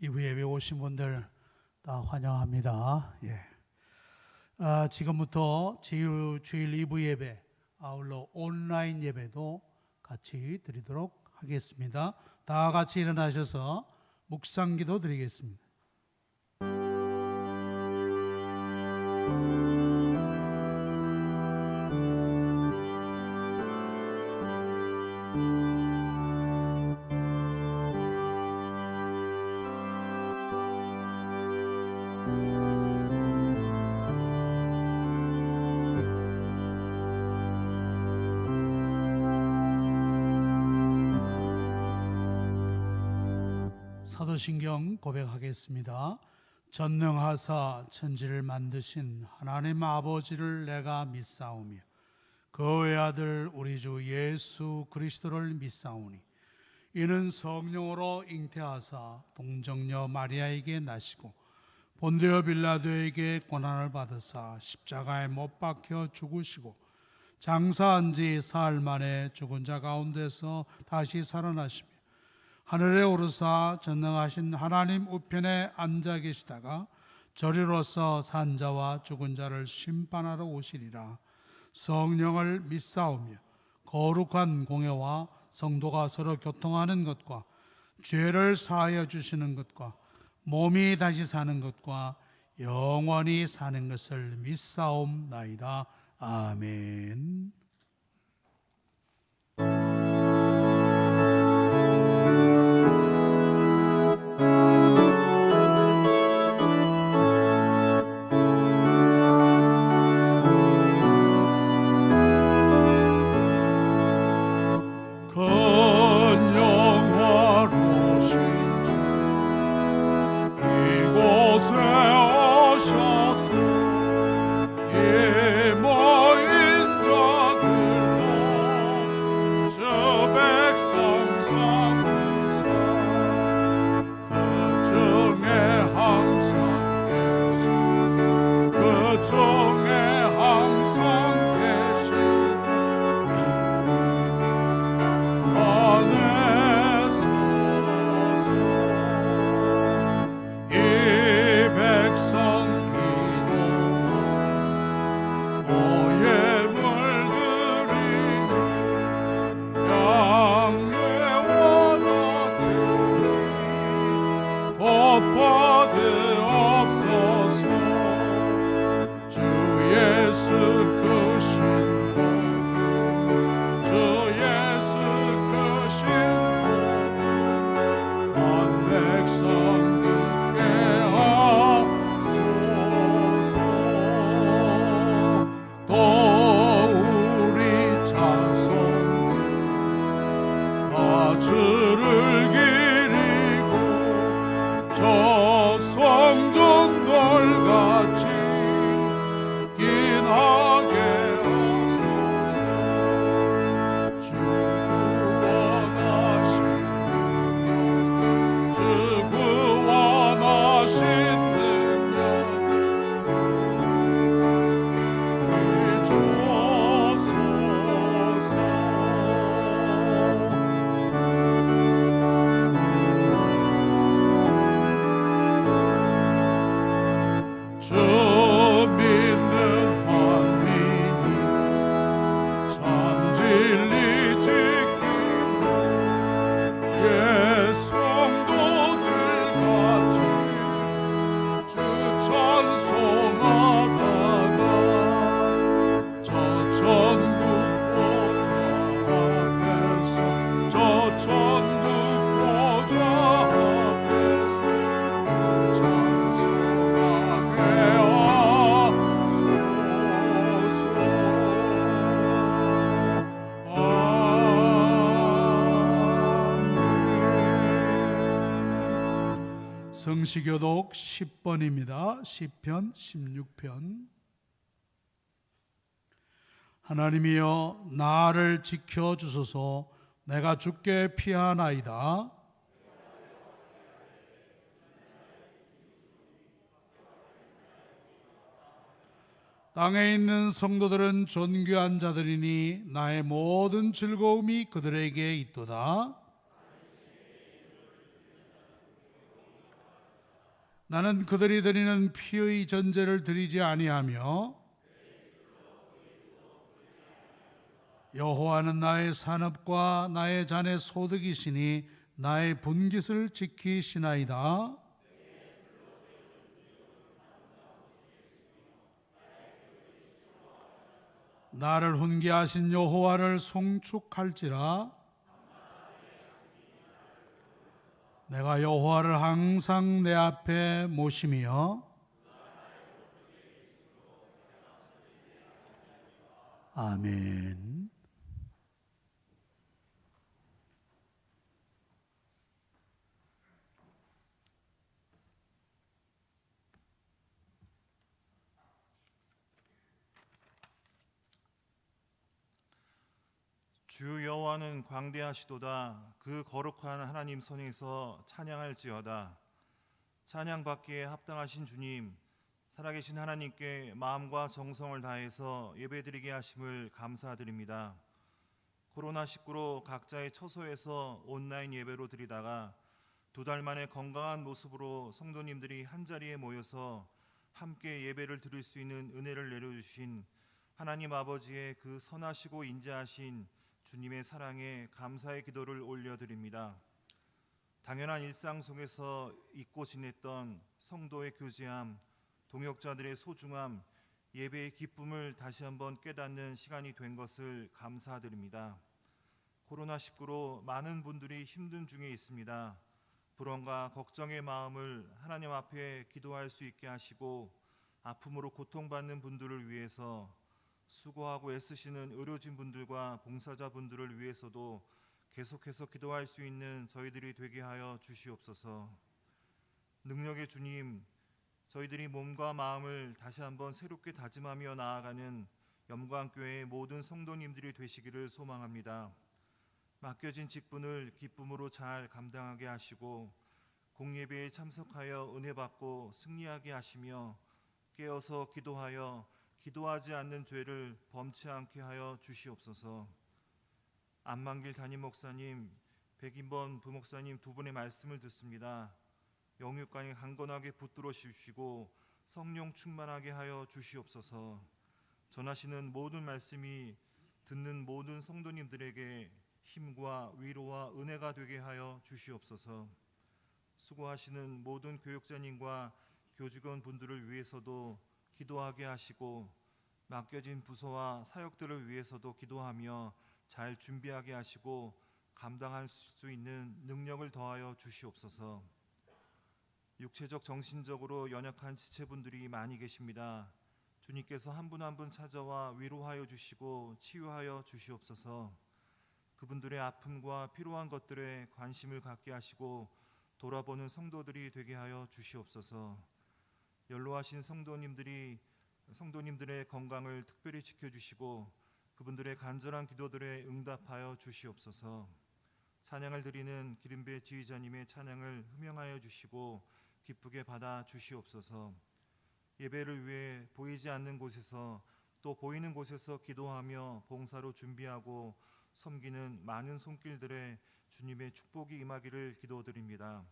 이후 예배 오신 분들 다 환영합니다. 지금부터 주일 2부 예배, 아울러 온라인 예배도 같이 드리도록 하겠습니다. 다 같이 일어나셔서 묵상기도 드리겠습니다. 사도신경 고백하겠습니다. 전능하사 천지를 만드신 하나님 아버지를 내가 믿사오며 그 외아들 우리 주 예수 그리스도를 믿사오니 이는 성령으로 잉태하사 동정녀 마리아에게 나시고 본디오 빌라도에게 고난을 받으사 십자가에 못 박혀 죽으시고 장사한 지 사흘 만에 죽은 자 가운데서 다시 살아나시며 하늘에 오르사 전능하신 하나님 우편에 앉아 계시다가 저리로서 산 자와 죽은 자를 심판하러 오시리라. 성령을 믿사오며 거룩한 공예와 성도가 서로 교통하는 것과 죄를 사하여 주시는 것과 몸이 다시 사는 것과 영원히 사는 것을 믿사옵나이다. 아멘. 성시교독 10번입니다. 시편 16편. 하나님이여 나를 지켜주소서. 내가 주께 피하나이다. 땅에 있는 성도들은 존귀한 자들이니 나의 모든 즐거움이 그들에게 있도다. 나는 그들이 드리는 피의 전제를 드리지 아니하며 여호와는 나의 산업과 나의 잔의 소득이시니 나의 분깃을 지키시나이다. 나를 훈계하신 여호와를 송축할지라. 내가 여호와를 항상 내 앞에 모시며 아멘. 주 여호와는 광대하시도다. 그 거룩한 하나님 선에서 찬양할지어다. 찬양받기에 합당하신 주님, 살아계신 하나님께 마음과 정성을 다해서 예배드리게 하심을 감사드립니다. 코로나19로 각자의 처소에서 온라인 예배로 드리다가 2달 만에 건강한 모습으로 성도님들이 한자리에 모여서 함께 예배를 드릴 수 있는 은혜를 내려주신 하나님 아버지의 그 선하시고 인자하신 주님의 사랑에 감사의 기도를 올려드립니다. 당연한 일상 속에서 잊고 지냈던 성도의 교제함, 동역자들의 소중함, 예배의 기쁨을 다시 한번 깨닫는 시간이 된 것을 감사드립니다. 코로나19로 많은 분들이 힘든 중에 있습니다. 불안과 걱정의 마음을 하나님 앞에 기도할 수 있게 하시고 아픔으로 고통받는 분들을 위해서 수고하고 애쓰시는 의료진 분들과 봉사자 분들을 위해서도 계속해서 기도할 수 있는 저희들이 되게 하여 주시옵소서. 능력의 주님, 저희들이 몸과 마음을 다시 한번 새롭게 다짐하며 나아가는 영광교회의 모든 성도님들이 되시기를 소망합니다. 맡겨진 직분을 기쁨으로 잘 감당하게 하시고 공예배에 참석하여 은혜 받고 승리하게 하시며 깨어서 기도하여 기도하지 않는 죄를 범치 않게 하여 주시옵소서. 안만길 담임 목사님, 백인번 부목사님 두 분의 말씀을 듣습니다. 영육간에 강건하게 붙들어 주시고 성령 충만하게 하여 주시옵소서. 전하시는 모든 말씀이 듣는 모든 성도님들에게 힘과 위로와 은혜가 되게 하여 주시옵소서. 수고하시는 모든 교육자님과 교직원 분들을 위해서도 기도하게 하시고 맡겨진 부서와 사역들을 위해서도 기도하며 잘 준비하게 하시고 감당할 수 있는 능력을 더하여 주시옵소서. 육체적 정신적으로 연약한 지체분들이 많이 계십니다. 주님께서 한 분 한 분 찾아와 위로하여 주시고 치유하여 주시옵소서. 그분들의 아픔과 필요한 것들에 관심을 갖게 하시고 돌아보는 성도들이 되게 하여 주시옵소서. 연로하신 성도님들의 건강을 특별히 지켜주시고 그분들의 간절한 기도들에 응답하여 주시옵소서. 찬양을 드리는 기름배 지휘자님의 찬양을 흠명하여 주시고 기쁘게 받아 주시옵소서. 예배를 위해 보이지 않는 곳에서 또 보이는 곳에서 기도하며 봉사로 준비하고 섬기는 많은 손길들에 주님의 축복이 임하기를 기도드립니다.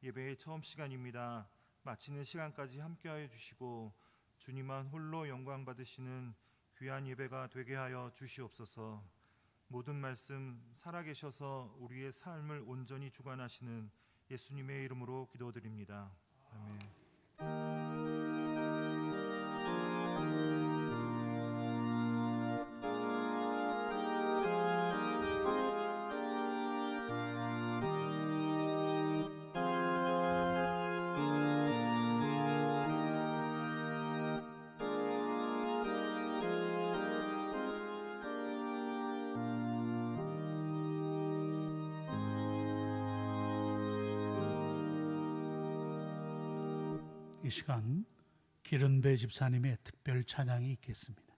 예배의 처음 시간입니다. 마치는 시간까지 함께하여 주시고 주님만 홀로 영광 받으시는 귀한 예배가 되게 하여 주시옵소서. 모든 말씀 살아계셔서 우리의 삶을 온전히 주관하시는 예수님의 이름으로 기도드립니다. 아멘. 이 시간 기른배 집사님의 특별 찬양이 있겠습니다.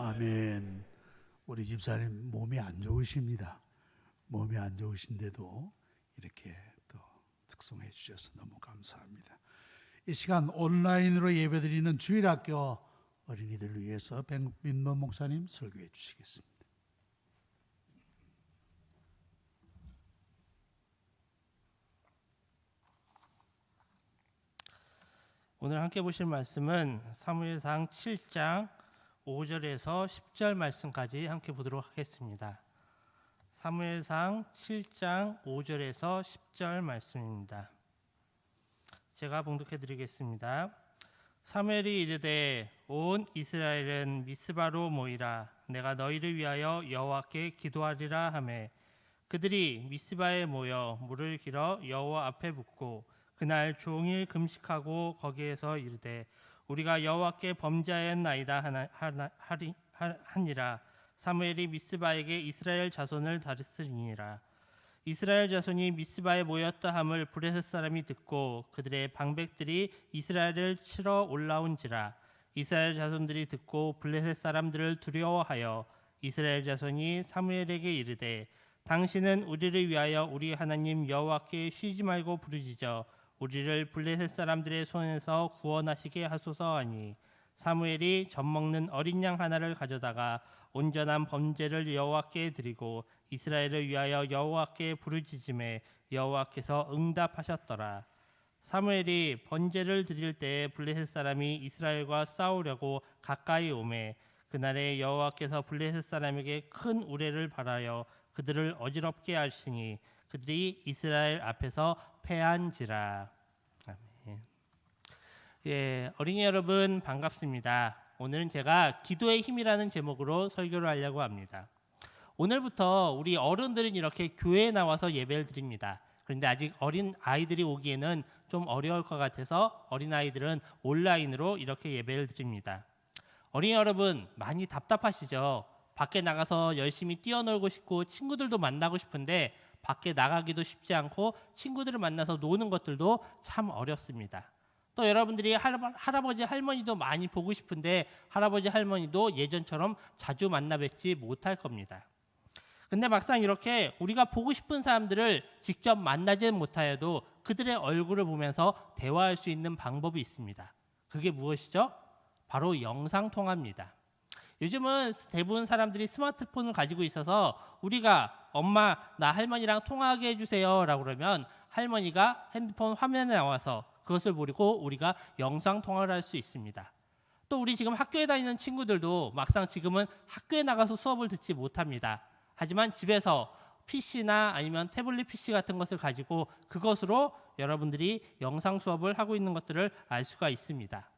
아멘. 우리 집사님 몸이 안 좋으십니다. 몸이 안 좋으신데도 이렇게 또 특송해 주셔서 너무 감사합니다. 이 시간 온라인으로 예배드리는 주일학교 어린이들을 위해서 백민범 목사님 설교해 주시겠습니다. 오늘 함께 보실 말씀은 사무엘상 7장 5절에서 10절 말씀까지 함께 보도록 하겠습니다. 사무엘상 7장 5절에서 10절 말씀입니다. 제가 봉독해 드리겠습니다. 사무엘이 이르되 온 이스라엘은 미스바로 모이라. 내가 너희를 위하여 여호와께 기도하리라 하매 그들이 미스바에 모여 물을 길어 여호와 앞에 붓고 그날 종일 금식하고 거기에서 이르되 우리가 여호와께 범죄하였나이다 하니라. 사무엘이 미스바에게 이스라엘 자손을 다스리니라. 이스라엘 자손이 미스바에 모였다 함을 브레셋 사람이 듣고 그들의 방백들이 이스라엘을 치러 올라온지라. 이스라엘 자손들이 듣고 블레셋 사람들을 두려워하여 이스라엘 자손이 사무엘에게 이르되 당신은 우리를 위하여 우리 하나님 여호와께 쉬지 말고 부르짖어 우리를 블레셋 사람들의 손에서 구원하시게 하소서 하니 사무엘이 젖먹는 어린 양 하나를 가져다가 온전한 번제를 여호와께 드리고 이스라엘을 위하여 여호와께 부르짖음에 여호와께서 응답하셨더라. 사무엘이 번제를 드릴 때에 블레셋 사람이 이스라엘과 싸우려고 가까이 오매 그날에 여호와께서 블레셋 사람에게 큰 우레를 발하여 그들을 어지럽게 하시니 그들이 이스라엘 앞에서 패한지라. 아멘. 예, 어린이 여러분 반갑습니다. 오늘은 제가 기도의 힘이라는 제목으로 설교를 하려고 합니다. 오늘부터 우리 어른들은 이렇게 교회에 나와서 예배를 드립니다. 그런데 아직 어린 아이들이 오기에는 좀 어려울 것 같아서 어린 아이들은 온라인으로 이렇게 예배를 드립니다. 어린이 여러분 많이 답답하시죠? 밖에 나가서 열심히 뛰어놀고 싶고 친구들도 만나고 싶은데 밖에 나가기도 쉽지 않고 친구들을 만나서 노는 것들도 참 어렵습니다. 또 여러분들이 할아버지 할머니도 많이 보고 싶은데 할아버지 할머니도 예전처럼 자주 만나 뵙지 못할 겁니다. 근데 막상 이렇게 우리가 보고 싶은 사람들을 직접 만나지 못하여도 그들의 얼굴을 보면서 대화할 수 있는 방법이 있습니다. 그게 무엇이죠? 바로 영상통화입니다. 요즘은 대부분 사람들이 스마트폰을 가지고 있어서 우리가 엄마 나 할머니랑 통화하게 해주세요 라고 그러면 할머니가 핸드폰 화면에 나와서 그것을 보고 우리가 영상통화를 할 수 있습니다. 또 우리 지금 학교에 다니는 친구들도 막상 지금은 학교에 나가서 수업을 듣지 못합니다. 하지만 집에서 PC나 아니면 태블릿 PC 같은 것을 가지고 그것으로 여러분들이 영상 수업을 하고 있는 것들을 알 수가 있습니다.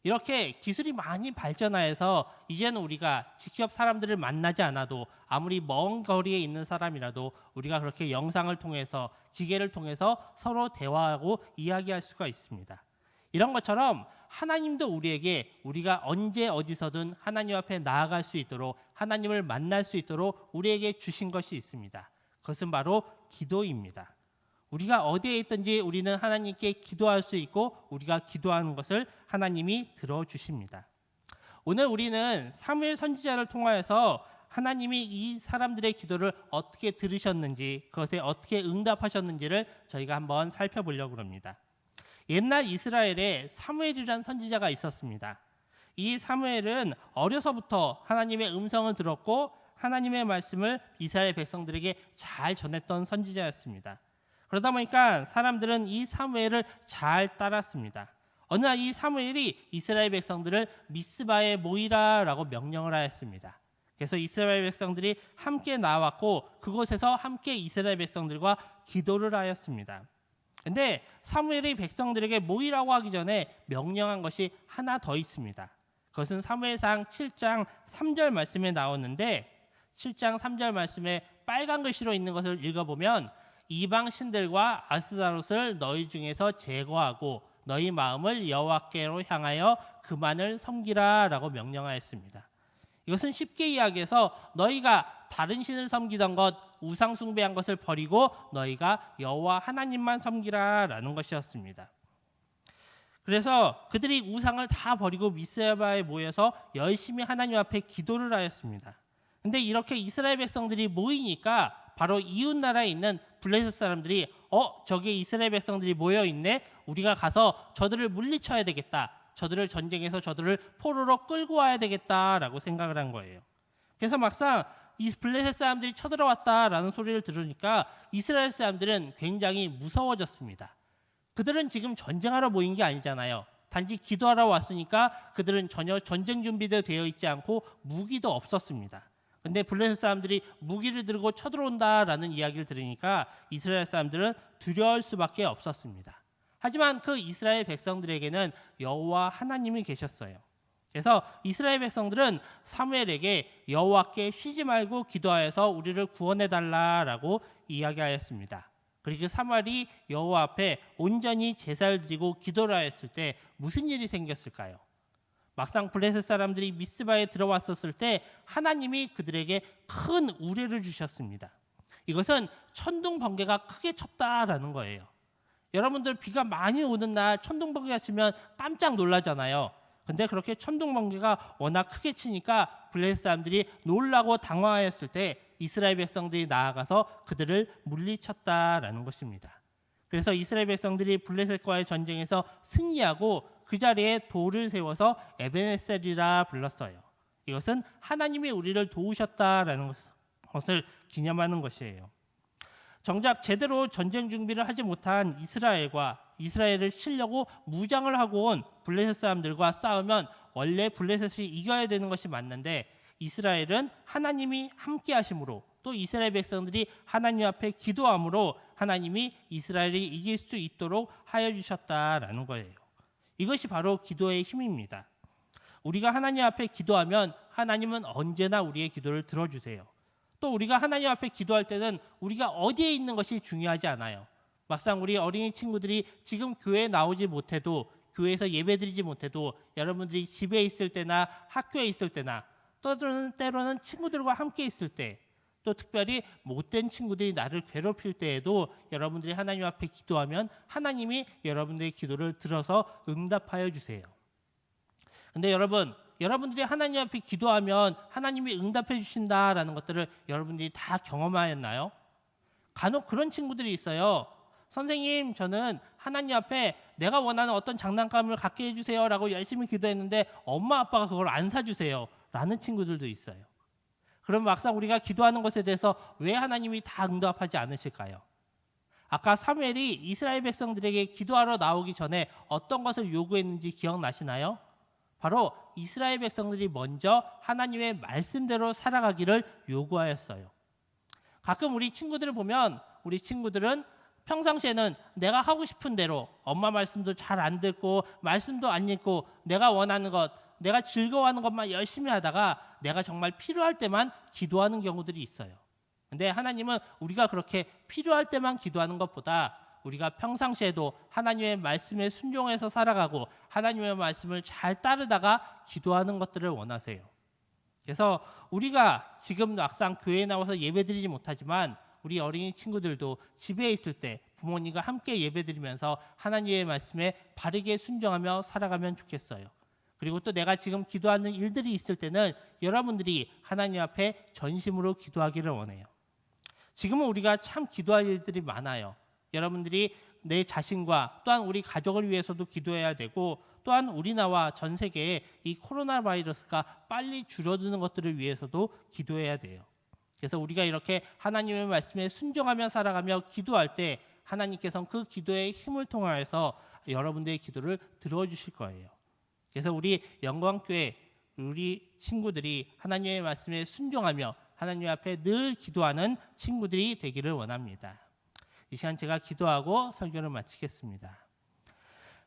이렇게 기술이 많이 발전하여서 이제는 우리가 직접 사람들을 만나지 않아도 아무리 먼 거리에 있는 사람이라도 우리가 그렇게 영상을 통해서 기계를 통해서 서로 대화하고 이야기할 수가 있습니다. 이런 것처럼 하나님도 우리에게 우리가 언제 어디서든 하나님 앞에 나아갈 수 있도록 하나님을 만날 수 있도록 우리에게 주신 것이 있습니다. 그것은 바로 기도입니다. 우리가 어디에 있든지 우리는 하나님께 기도할 수 있고 우리가 기도하는 것을 하나님이 들어주십니다. 오늘 우리는 사무엘 선지자를 통하여서 하나님이 이 사람들의 기도를 어떻게 들으셨는지 그것에 어떻게 응답하셨는지를 저희가 한번 살펴보려고 합니다. 옛날 이스라엘에 사무엘이라는 선지자가 있었습니다. 이 사무엘은 어려서부터 하나님의 음성을 들었고 하나님의 말씀을 이스라엘 백성들에게 잘 전했던 선지자였습니다. 그러다 보니까 사람들은 이 사무엘을 잘 따랐습니다. 어느 날 이 사무엘이 이스라엘 백성들을 미스바에 모이라라고 명령을 하였습니다. 그래서 이스라엘 백성들이 함께 나왔고 그곳에서 함께 이스라엘 백성들과 기도를 하였습니다. 근데 사무엘이 백성들에게 모이라고 하기 전에 명령한 것이 하나 더 있습니다. 그것은 사무엘상 7장 3절 말씀에 나오는데 7장 3절 말씀에 빨간 글씨로 있는 것을 읽어보면 이방 신들과 아스타롯을 너희 중에서 제거하고 너희 마음을 여호와께로 향하여 그만을 섬기라 라고 명령하였습니다. 이것은 쉽게 이야기해서 너희가 다른 신을 섬기던 것, 우상 숭배한 것을 버리고 너희가 여호와 하나님만 섬기라 라는 것이었습니다. 그래서 그들이 우상을 다 버리고 미스바에 모여서 열심히 하나님 앞에 기도를 하였습니다. 근데 이렇게 이스라엘 백성들이 모이니까 바로 이웃 나라에 있는 블레셋 사람들이 저기에 이스라엘 백성들이 모여 있네. 우리가 가서 저들을 물리쳐야 되겠다. 저들을 전쟁에서 저들을 포로로 끌고 와야 되겠다라고 생각을 한 거예요. 그래서 막상 이 블레셋 사람들이 쳐들어왔다라는 소리를 들으니까 이스라엘 사람들은 굉장히 무서워졌습니다. 그들은 지금 전쟁하러 모인 게 아니잖아요. 단지 기도하러 왔으니까 그들은 전혀 전쟁 준비도 되어 있지 않고 무기도 없었습니다. 근데 블레셋 사람들이 무기를 들고 쳐들어온다라는 이야기를 들으니까 이스라엘 사람들은 두려울 수밖에 없었습니다. 하지만 그 이스라엘 백성들에게는 여호와 하나님이 계셨어요. 그래서 이스라엘 백성들은 사무엘에게 여호와께 쉬지 말고 기도하여서 우리를 구원해 달라라고 이야기하였습니다. 그리고 사무엘이 여호와 앞에 온전히 제사를 드리고 기도를 하였을 때 무슨 일이 생겼을까요? 막상 블레셋 사람들이 미스바에 들어왔었을 때 하나님이 그들에게 큰 우레를 주셨습니다. 이것은 천둥 번개가 크게 쳤다라는 거예요. 여러분들 비가 많이 오는 날 천둥 번개가 치면 깜짝 놀라잖아요. 근데 그렇게 천둥 번개가 워낙 크게 치니까 블레셋 사람들이 놀라고 당황하였을 때 이스라엘 백성들이 나아가서 그들을 물리쳤다라는 것입니다. 그래서 이스라엘 백성들이 블레셋과의 전쟁에서 승리하고 그 자리에 돌을 세워서 에베네셀이라 불렀어요. 이것은 하나님이 우리를 도우셨다라는 것을 기념하는 것이에요. 정작 제대로 전쟁 준비를 하지 못한 이스라엘을 치려고 무장을 하고 온 블레셋 사람들과 싸우면 원래 블레셋이 이겨야 되는 것이 맞는데 이스라엘은 하나님이 함께 하심으로 또 이스라엘 백성들이 하나님 앞에 기도함으로 하나님이 이스라엘이 이길 수 있도록 하여 주셨다라는 거예요. 이것이 바로 기도의 힘입니다. 우리가 하나님 앞에 기도하면 하나님은 언제나 우리의 기도를 들어주세요. 또 우리가 하나님 앞에 기도할 때는 우리가 어디에 있는 것이 중요하지 않아요. 막상 우리 어린이 친구들이 지금 교회에 나오지 못해도 교회에서 예배드리지 못해도 여러분들이 집에 있을 때나 학교에 있을 때나 또 때로는 친구들과 함께 있을 때 또 특별히 못된 친구들이 나를 괴롭힐 때에도 여러분들이 하나님 앞에 기도하면 하나님이 여러분들의 기도를 들어서 응답하여 주세요. 근데 여러분들이 하나님 앞에 기도하면 하나님이 응답해 주신다라는 것들을 여러분들이 다 경험하였나요? 간혹 그런 친구들이 있어요. 선생님, 저는 하나님 앞에 내가 원하는 어떤 장난감을 갖게 해주세요 라고 열심히 기도했는데 엄마 아빠가 그걸 안 사주세요 라는 친구들도 있어요. 그럼 막상 우리가 기도하는 것에 대해서 왜 하나님이 다 응답하지 않으실까요? 아까 사무엘이 이스라엘 백성들에게 기도하러 나오기 전에 어떤 것을 요구했는지 기억나시나요? 바로 이스라엘 백성들이 먼저 하나님의 말씀대로 살아가기를 요구하였어요. 가끔 우리 친구들을 보면 우리 친구들은 평상시에는 내가 하고 싶은 대로 엄마 말씀도 잘 안 듣고 말씀도 안 읽고 내가 원하는 것, 내가 즐거워하는 것만 열심히 하다가 내가 정말 필요할 때만 기도하는 경우들이 있어요. 근데 하나님은 우리가 그렇게 필요할 때만 기도하는 것보다 우리가 평상시에도 하나님의 말씀에 순종해서 살아가고 하나님의 말씀을 잘 따르다가 기도하는 것들을 원하세요. 그래서 우리가 지금 막상 교회에 나와서 예배드리지 못하지만 우리 어린이 친구들도 집에 있을 때 부모님과 함께 예배드리면서 하나님의 말씀에 바르게 순종하며 살아가면 좋겠어요. 그리고 또 내가 지금 기도하는 일들이 있을 때는 여러분들이 하나님 앞에 전심으로 기도하기를 원해요. 지금은 우리가 참 기도할 일들이 많아요. 여러분들이 내 자신과 또한 우리 가족을 위해서도 기도해야 되고 또한 우리나라와 전 세계에 이 코로나 바이러스가 빨리 줄어드는 것들을 위해서도 기도해야 돼요. 그래서 우리가 이렇게 하나님의 말씀에 순종하며 살아가며 기도할 때 하나님께서는 그 기도의 힘을 통하여서 여러분들의 기도를 들어주실 거예요. 그래서 우리 영광교회 우리 친구들이 하나님의 말씀에 순종하며 하나님 앞에 늘 기도하는 친구들이 되기를 원합니다. 이 시간 제가 기도하고 설교를 마치겠습니다.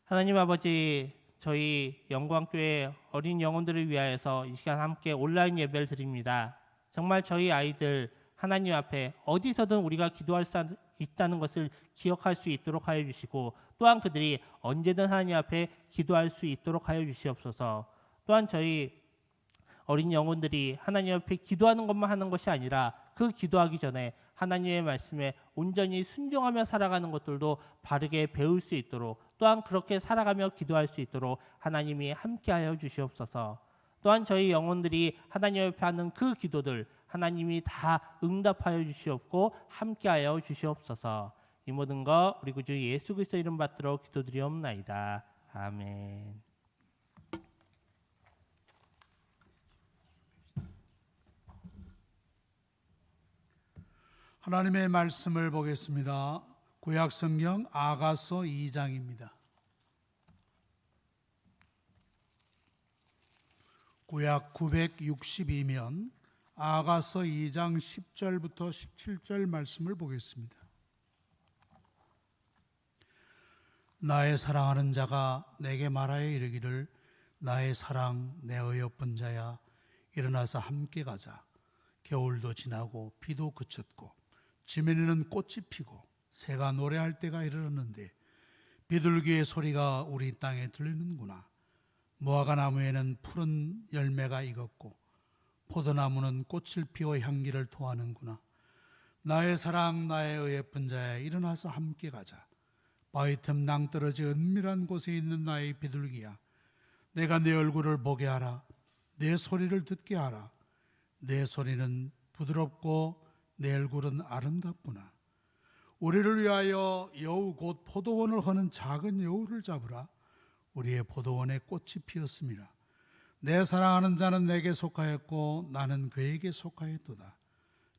하나님 아버지, 저희 영광교회 어린 영혼들을 위하여서 이 시간 함께 온라인 예배를 드립니다. 정말 저희 아이들 하나님 앞에 어디서든 우리가 기도할 수 있다는 것을 기억할 수 있도록 하여 주시고 또한 그들이 언제든 하나님 앞에 기도할 수 있도록 하여 주시옵소서. 또한 저희 어린 영혼들이 하나님 앞에 기도하는 것만 하는 것이 아니라 그 기도하기 전에 하나님의 말씀에 온전히 순종하며 살아가는 것들도 바르게 배울 수 있도록 또한 그렇게 살아가며 기도할 수 있도록 하나님이 함께하여 주시옵소서. 또한 저희 영혼들이 하나님 옆에 하는 그 기도들 하나님이 다 응답하여 주시옵고 함께하여 주시옵소서. 이 모든 것 우리 구주 예수 그리스도 이름 받들어 기도드리옵나이다. 아멘. 하나님의 말씀을 보겠습니다. 구약 성경 아가서 2장입니다. 구약 962면 아가서 2장 10절부터 17절 말씀을 보겠습니다. 나의 사랑하는 자가 내게 말하여 이르기를 나의 사랑 내 어여쁜 자야 일어나서 함께 가자. 겨울도 지나고 비도 그쳤고 지면에는 꽃이 피고 새가 노래할 때가 이르렀는데 비둘기의 소리가 우리 땅에 들리는구나. 무화과 나무에는 푸른 열매가 익었고 포도나무는 꽃을 피워 향기를 토하는구나. 나의 사랑 나의 어여쁜 자야 일어나서 함께 가자. 바위 틈 낭떠러지 은밀한 곳에 있는 나의 비둘기야 내가 내 얼굴을 보게 하라. 내 소리를 듣게 하라. 내 소리는 부드럽고 내 얼굴은 아름답구나. 우리를 위하여 여우 곧 포도원을 허는 작은 여우를 잡으라. 우리의 포도원에 꽃이 피었음이라. 내 사랑하는 자는 내게 속하였고 나는 그에게 속하였도다.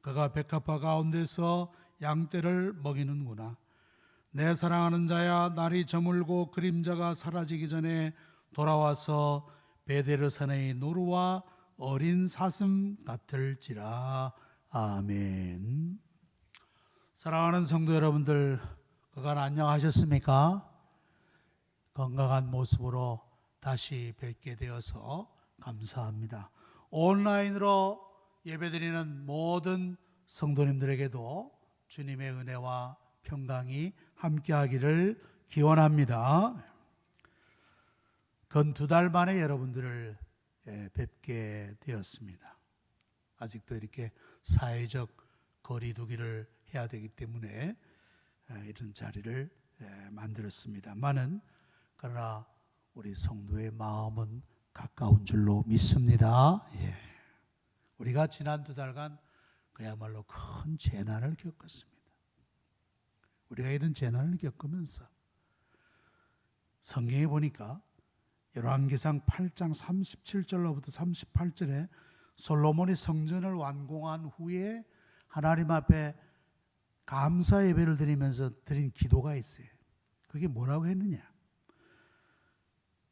그가 백합화 가운데서 양떼를 먹이는구나. 내 사랑하는 자야 날이 저물고 그림자가 사라지기 전에 돌아와서 베데르산의 노루와 어린 사슴 같을지라. 아멘. 사랑하는 성도 여러분들, 그간 안녕하셨습니까? 건강한 모습으로 다시 뵙게 되어서 감사합니다. 온라인으로 예배드리는 모든 성도님들에게도 주님의 은혜와 평강이 함께하기를 기원합니다. 건 2달 만에 여러분들을 뵙게 되었습니다. 아직도 이렇게 사회적 거리두기를 해야 되기 때문에 이런 자리를 만들었습니다만은 그러나 우리 성도의 마음은 가까운 줄로 믿습니다. 우리가 지난 2달간 그야말로 큰 재난을 겪었습니다. 우리가 이런 재난을 겪으면서 성경에 보니까 열왕기상 8장 37절로부터 38절에 솔로몬이 성전을 완공한 후에 하나님 앞에 감사 예배를 드리면서 드린 기도가 있어요. 그게 뭐라고 했느냐?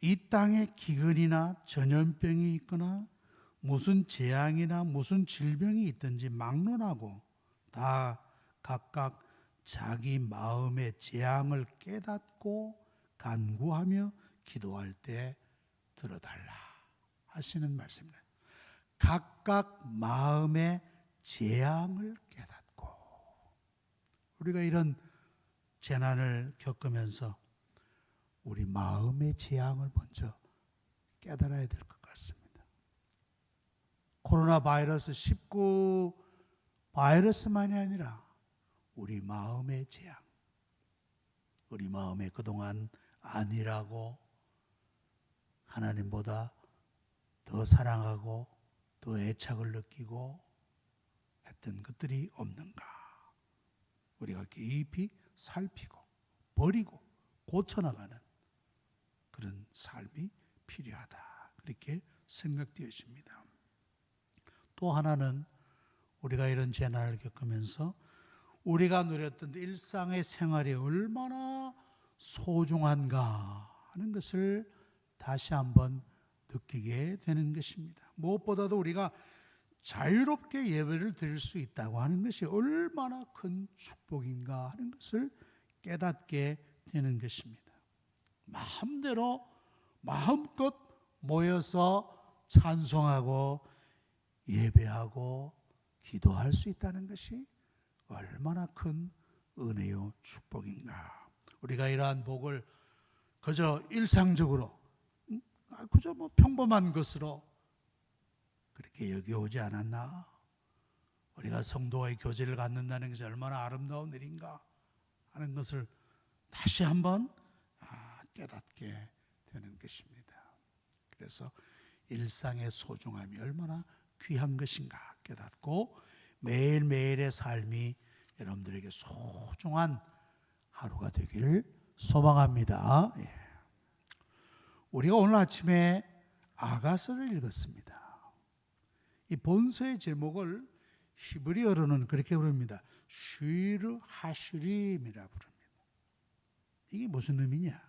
이 땅에 기근이나 전염병이 있거나 무슨 재앙이나 무슨 질병이 있든지 막론하고 다 각각 자기 마음의 재앙을 깨닫고 간구하며 기도할 때 들어달라 하시는 말씀입니다. 각각 마음의 재앙을 깨닫고, 우리가 이런 재난을 겪으면서 우리 마음의 재앙을 먼저 깨달아야 될 것 같습니다. 코로나 바이러스 19 바이러스만이 아니라 우리 마음의 재앙, 우리 마음에 그동안 안일하고 하나님보다 더 사랑하고 더 애착을 느끼고 했던 것들이 없는가, 우리가 깊이 살피고 버리고 고쳐나가는 그런 삶이 필요하다, 그렇게 생각되어집니다. 또 하나는 우리가 이런 재난을 겪으면서 우리가 누렸던 일상의 생활이 얼마나 소중한가 하는 것을 다시 한번 느끼게 되는 것입니다. 무엇보다도 우리가 자유롭게 예배를 드릴 수 있다고 하는 것이 얼마나 큰 축복인가 하는 것을 깨닫게 되는 것입니다. 마음대로 마음껏 모여서 찬송하고 예배하고 기도할 수 있다는 것이 얼마나 큰 은혜요 축복인가. 우리가 이러한 복을 그저 일상적으로 그저 평범한 것으로 그렇게 여겨오지 않았나? 우리가 성도와의 교제를 갖는다는 것이 얼마나 아름다운 일인가 하는 것을 다시 한번 깨닫게 되는 것입니다. 그래서 일상의 소중함이 얼마나 귀한 것인가 깨닫고 매일매일의 삶이 여러분들에게 소중한 하루가 되기를 소망합니다. 예. 우리가 오늘 아침에 아가서를 읽었습니다. 이 본서의 제목을 히브리어로는 그렇게 부릅니다. 쉬르 하슈림이라 부릅니다. 이게 무슨 의미냐?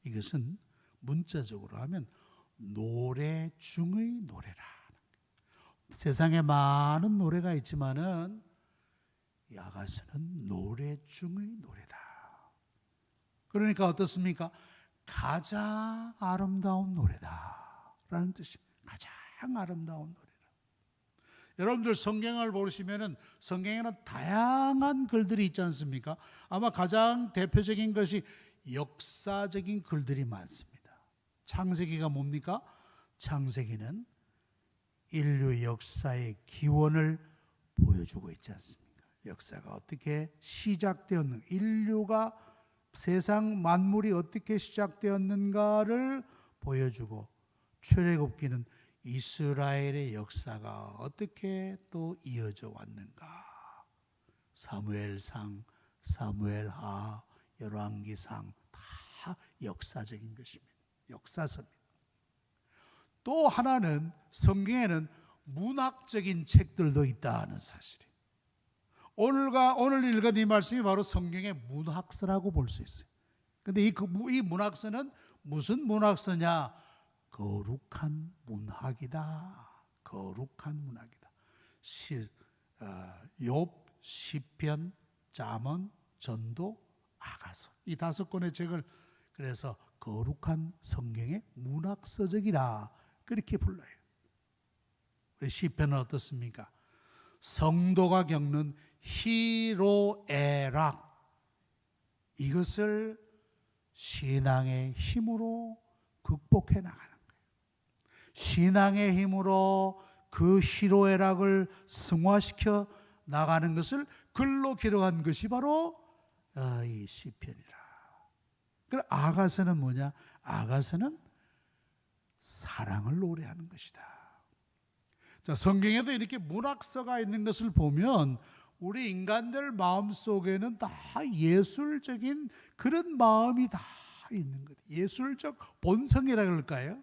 이것은 문자적으로 하면 노래 중의 노래라. 세상에 많은 노래가 있지만은 이 아가서는 노래 중의 노래다. 그러니까 어떻습니까? 가장 아름다운 노래다라는 뜻입니다. 가장 아름다운 노래다. 여러분들 성경을 보시면은 성경에는 다양한 글들이 있지 않습니까? 아마 가장 대표적인 것이 역사적인 글들이 많습니다. 창세기가 뭡니까? 창세기는 인류 역사의 기원을 보여주고 있지 않습니까? 역사가 어떻게 시작되었는가, 인류가 세상 만물이 어떻게 시작되었는가를 보여주고, 출애굽기는 이스라엘의 역사가 어떻게 또 이어져 왔는가, 사무엘상, 사무엘하, 열왕기상 다 역사적인 것입니다. 역사서입니다. 또 하나는 성경에는 문학적인 책들도 있다는 사실이에요. 오늘 읽은 이 말씀이 바로 성경의 문학서라고 볼 수 있어요. 그런데 이 문학서는 무슨 문학서냐? 거룩한 문학이다. 거룩한 문학이다. 욥, 시편, 잠언, 전도, 아가서, 이 5권의 책을 그래서 거룩한 성경의 문학서적이라 그렇게 불러요. 우리 시편은 어떻습니까? 성도가 겪는 희로애락, 이것을 신앙의 힘으로 극복해 나가는 거예요. 신앙의 힘으로 그 희로애락을 승화시켜 나가는 것을 글로 기록한 것이 바로 이 시편이라. 그럼 아가서는 뭐냐? 아가서는 사랑을 노래하는 것이다. 자, 성경에도 이렇게 문학서가 있는 것을 보면 우리 인간들 마음속에는 다 예술적인 그런 마음이 다 있는 거예요. 예술적 본성이라 그럴까요?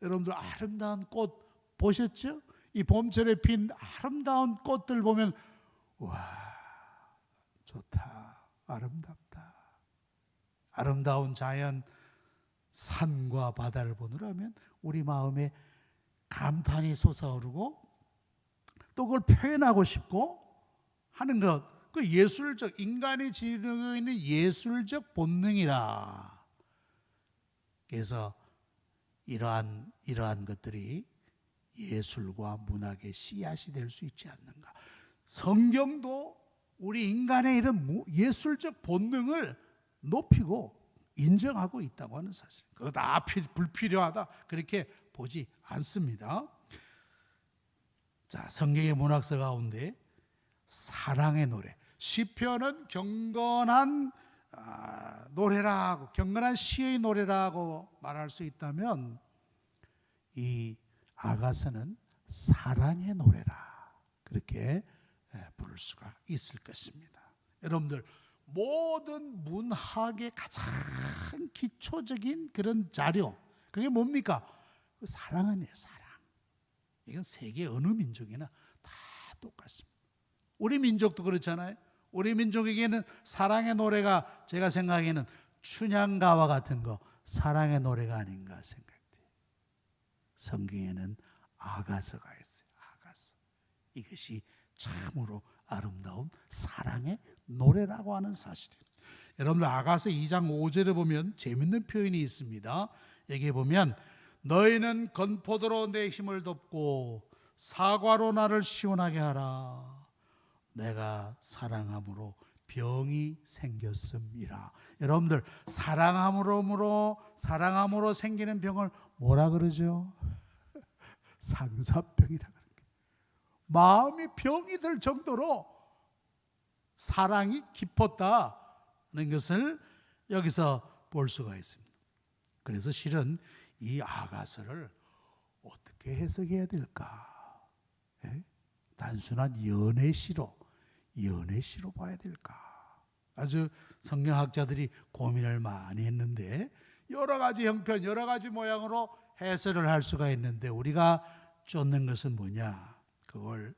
여러분들 아름다운 꽃 보셨죠? 이 봄철에 핀 아름다운 꽃들 보면 와, 좋다, 아름답다. 아름다운 자연, 산과 바다를 보느라면 우리 마음에 감탄이 솟아오르고 또 그걸 표현하고 싶고 하는 것, 그 예술적, 인간이 지니고 있는 예술적 본능이라. 그래서 이러한 것들이 예술과 문학의 씨앗이 될 수 있지 않는가. 성경도 우리 인간의 이런 예술적 본능을 높이고 인정하고 있다고 하는 사실. 그거 다 불필요하다 그렇게 보지 않습니다. 자, 성경의 문학서 가운데 사랑의 노래, 시편은 경건한 노래라고, 경건한 시의 노래라고 말할 수 있다면 이 아가서는 사랑의 노래라 그렇게 부를 수가 있을 것입니다. 여러분들 모든 문학의 가장 기초적인 그런 자료, 그게 뭡니까? 그 사랑 아니에요. 사랑. 이건 세계 어느 민족이나 다 똑같습니다. 우리 민족도 그렇잖아요. 우리 민족에게는 사랑의 노래가, 제가 생각에는 춘향가와 같은 거 사랑의 노래가 아닌가 생각돼요. 성경에는 아가서가 있어요. 아가서. 이것이 참으로 아름다운 사랑의 노래라고 하는 사실이에요. 여러분들 아가서 2장 5절에 보면 재밌는 표현이 있습니다. 여기 보면 너희는 건포도로 내 힘을 덮고 사과로 나를 시원하게 하라. 내가 사랑함으로 병이 생겼음이라. 여러분들 사랑함으로 생기는 병을 뭐라 그러죠? 상사병이라 그래요. 마음이 병이 들 정도로 사랑이 깊었다는 것을 여기서 볼 수가 있습니다. 그래서 실은 이 아가서를 어떻게 해석해야 될까? 예? 단순한 연애시로 봐야 될까? 아주 성경학자들이 고민을 많이 했는데 여러 가지 형편, 여러 가지 모양으로 해설을 할 수가 있는데 우리가 쫓는 것은 뭐냐? 그걸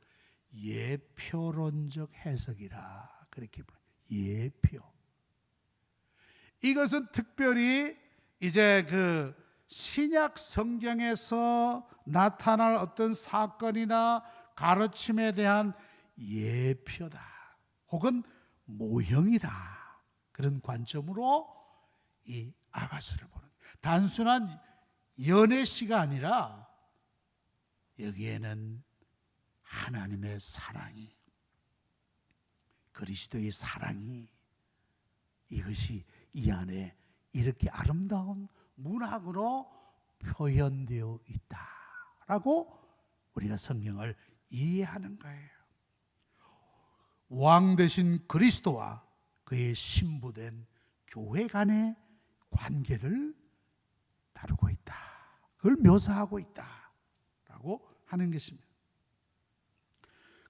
예표론적 해석이라 그렇게 불러요. 예표. 이것은 특별히 이제 그 신약 성경에서 나타날 어떤 사건이나 가르침에 대한 예표다. 혹은 모형이다. 그런 관점으로 이 아가서를 보는 단순한 연애시가 아니라 여기에는 하나님의 사랑이, 그리스도의 사랑이 이것이 이 안에 이렇게 아름다운 문학으로 표현되어 있다라고 우리가 성경을 이해하는 거예요. 왕 되신 그리스도와 그의 신부된 교회 간의 관계를 다루고 있다. 그걸 묘사하고 있다라고 하는 것입니다.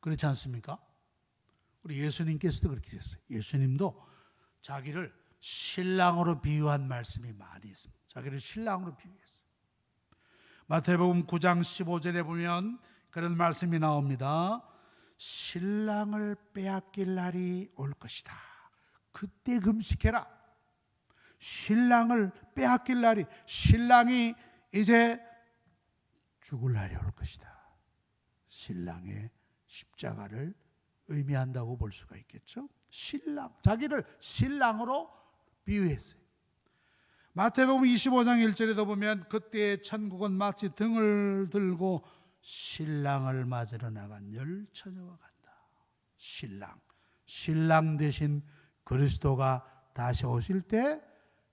그렇지 않습니까? 우리 예수님께서도 그렇게 했어요. 예수님도 자기를 신랑으로 비유한 말씀이 많이 있습니다. 자기를 신랑으로 비유했어요. 마태복음 9장 15절에 보면 그런 말씀이 나옵니다. 신랑을 빼앗길 날이 올 것이다. 그때 금식해라. 신랑을 빼앗길 날이, 신랑이 이제 죽을 날이 올 것이다. 신랑의 십자가를 의미한다고 볼 수가 있겠죠. 신랑, 자기를 신랑으로 비유했어요. 마태복음 25장 1절에도 보면 그때 천국은 마치 등을 들고 신랑을 맞으러 나간 열 처녀와 같다. 신랑 대신 그리스도가 다시 오실 때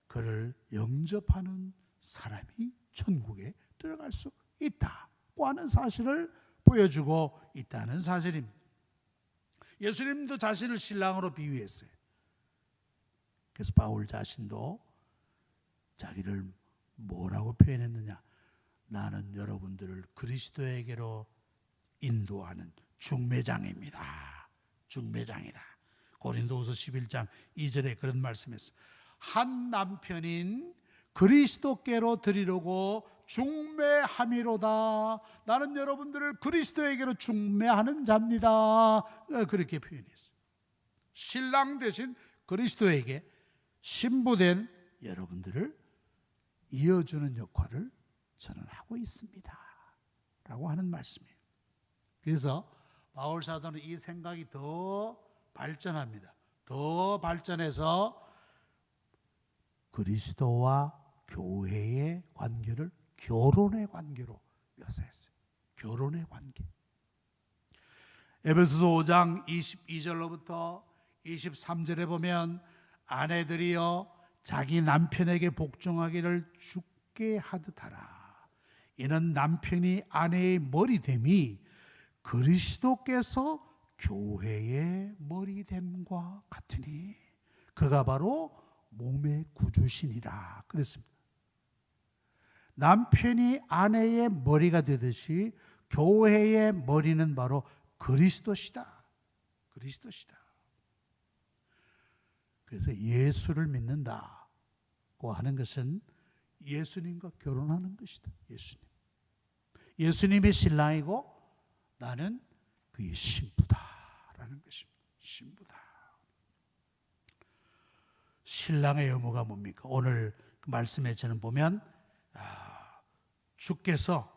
그를 영접하는 사람이 천국에 들어갈 수 있다고 하는 사실을 보여주고 있다는 사실입니다. 예수님도 자신을 신랑으로 비유했어요. 그래서 바울 자신도 자기를 뭐라고 표현했느냐? 나는 여러분들을 그리스도에게로 인도하는 중매장입니다. 중매장이다. 고린도후서 11장 2절에 그런 말씀했어요. 한 남편인 그리스도께로 드리려고 중매함이로다. 나는 여러분들을 그리스도에게로 중매하는 자입니다. 그렇게 표현했어요. 신랑 대신 그리스도에게 신부된 여러분들을 이어주는 역할을 저는 하고 있습니다. 라고 하는 말씀이에요. 그래서 바울 사도는 이 생각이 더 발전합니다. 더 발전해서 그리스도와 교회의 관계를 결혼의 관계로 묘사했어요. 결혼의 관계. 에베소서 5장 22절로부터 23절에 보면 아내들이여 자기 남편에게 복종하기를 주께 하듯 하라. 이는 남편이 아내의 머리됨이 그리스도께서 교회의 머리됨과 같으니 그가 바로 몸의 구주시니라 그랬습니다. 남편이 아내의 머리가 되듯이 교회의 머리는 바로 그리스도시다. 그리스도시다. 그래서 예수를 믿는다고 하는 것은 예수님과 결혼하는 것이다. 예수님이 신랑이고 나는 그의 신부다라는 것입니다. 신부다. 신랑의 의무가 뭡니까? 오늘 그 말씀에 저는 보면 주께서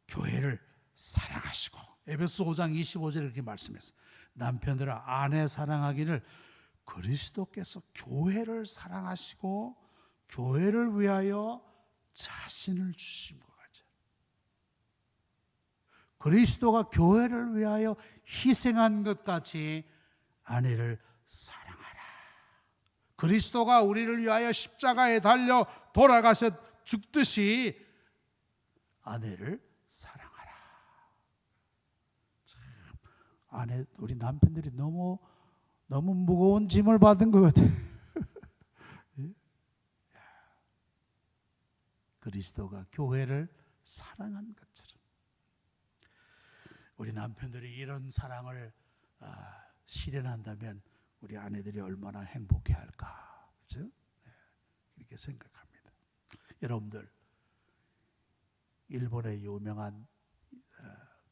교회를 사랑하시고 에베소 5장 25절에 이렇게 말씀했어요. 남편들아 아내 사랑하기를 그리스도께서 교회를 사랑하시고 교회를 위하여 자신을 주신 것 같죠. 그리스도가 교회를 위하여 희생한 것 같이 아내를 사랑하라. 그리스도가 우리를 위하여 십자가에 달려 돌아가서 죽듯이 아내를 사랑하라. 참, 우리 남편들이 너무 무거운 짐을 받은 것 같아요. 그리스도가 교회를 사랑한 것처럼 우리 남편들이 이런 사랑을 실현한다면 우리 아내들이 얼마나 행복해할까, 그렇죠? 그렇게 생각합니다. 여러분들, 일본의 유명한